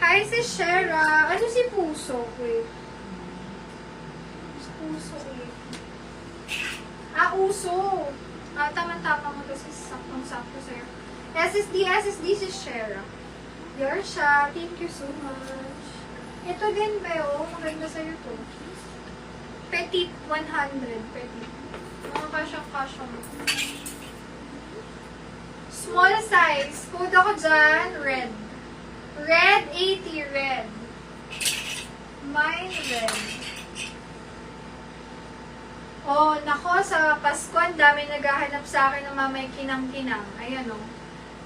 Hi, si Shera. Ano si Puso? Wait. Si Puso, wait. Uso. Tama-tama mo to. Saktong-sakto sa'yo. SSD si Shera. You're siya. Thank you so much. Ito din, Beo. Maganda sa'yo to. Petit 100. Petit. Mga kasya-kasya mo. Small size. Code ako dyan. Red. Red 80. Red. Mine red. Oh, nako, sa Pasko, ang dami naghahanap sa akin ng mamay kinang-kinang. Ayan o.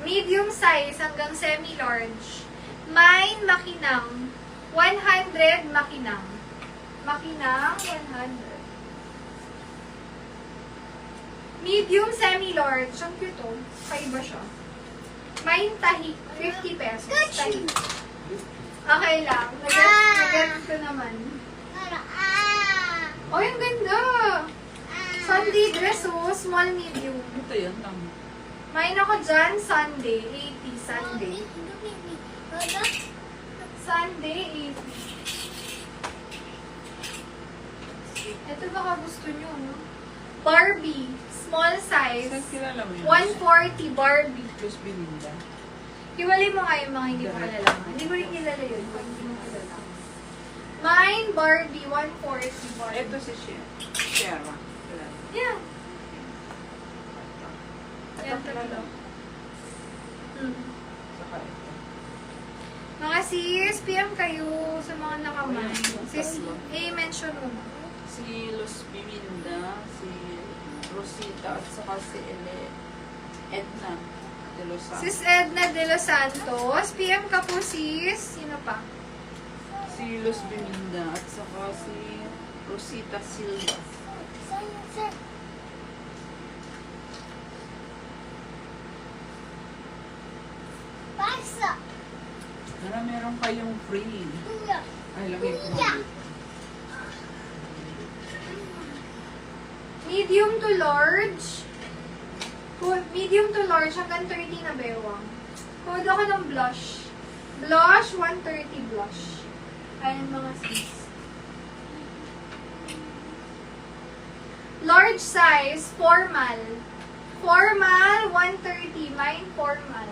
Medium size hanggang semi-large. Mine, makinang. 100, makinang. Makinang, 100. Medium, semi-large. Ang cute o. Kaiba siya. Mine, tahi. 50 pesos. Tahi. Okay lang. Nag-get ko naman. Oh, yung ganda! Sunday dress, oh. Small, medium. Ito yan lang. Main ako dyan, Sunday. 80, Sunday. Sunday, 80. Ito baka gusto nyo, no? Barbie. Small size. Saan kilala mo yun? 140, Barbie. Plus Belinda. Hiwalay mo nga yung mga hindi mo kilala. Hindi ko rin kilala yun. Pag hindi mo kilala. Mine, Barbie. 140, Barbie. Ito si Shera. Yeah. Yan talaga. Saka ito. Mga sis, PM kayo sa mga nakamay. Sis, mention mo. Si Luz Biminda, si Rosita, at saka si Edna de Los Santos. Sis Edna de Los Santos. PM ka po, sis. Sino pa? Si Luz Biminda, at saka si Rosita Silva. Meron kayong free. Ay, lagay ko na. Medium to large. Medium to large hanggang 30 na bewang. Code ako ng blush. Blush, 130 blush. Ayan mga sis. Large size, formal. Formal, 130. Mine, formal.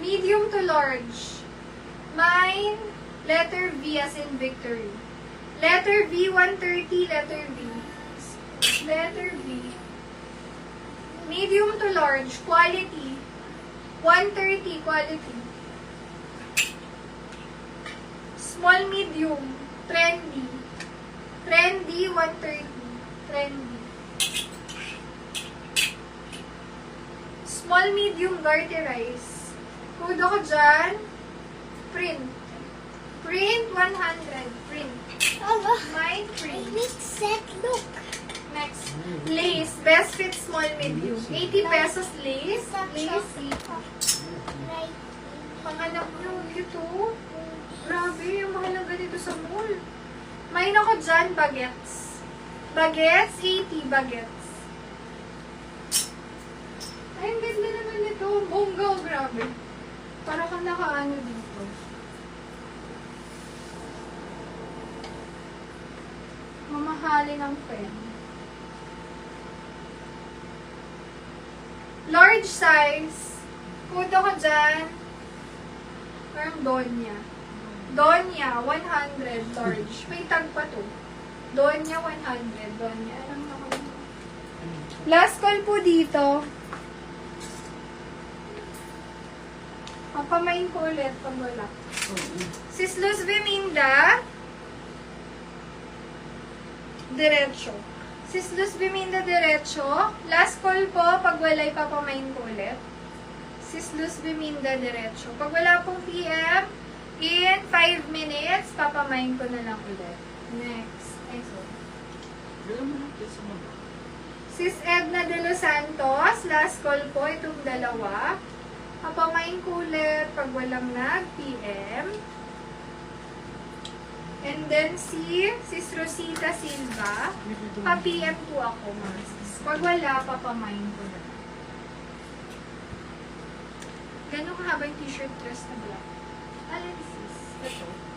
Medium to large. Mine, letter V as in victory. Letter V, 130, letter V. Letter V. Medium to large, quality. 130, quality. Small, medium, trendy. Trendy, 130. Trendy. Small, medium, garterize. Code ako dyan. Print. Print, 100. Print. Mine, print. Look. Next. Lace. Best fit, small, medium. 80 pesos lace. Lace, 80. Panganak nyo, dito. Grabe, yung mahal na ganito sa mall. Mine ako dyan, bagets. Bagets, 80 bagets. Ay, ang ganda naman nito. Bongga, oh, grabe. Para kang nakaano dito. Mamahali ng pen. Large size. Code ako dyan. Parang Donya. Donya, 100. Large. May tag pa to. Donya, 100. Donya. Alam na ko. Last call po dito. Papamain ko ulit pag wala. Sis Luz Biminda. Diretso. Sis Luz Biminda, diretso. Last call po, pag wala ipapamain ko ulit. Sis Luz Biminda, diretso. Pag wala pong PM, in 5 minutes, papamain ko na lang ulit. Next. Ay, sorry. Alam mo natin sa mga. Sis Edna de Los Santos, last call po, itong dalawa. Papamain ko ulit pag walang nag-PM. And then Sis Rosita Silva, pa-PM po ako, mga sis. Pag wala, papamain ko na. Gano'ng kahaba yung t-shirt dress na black? Alexis. Ito.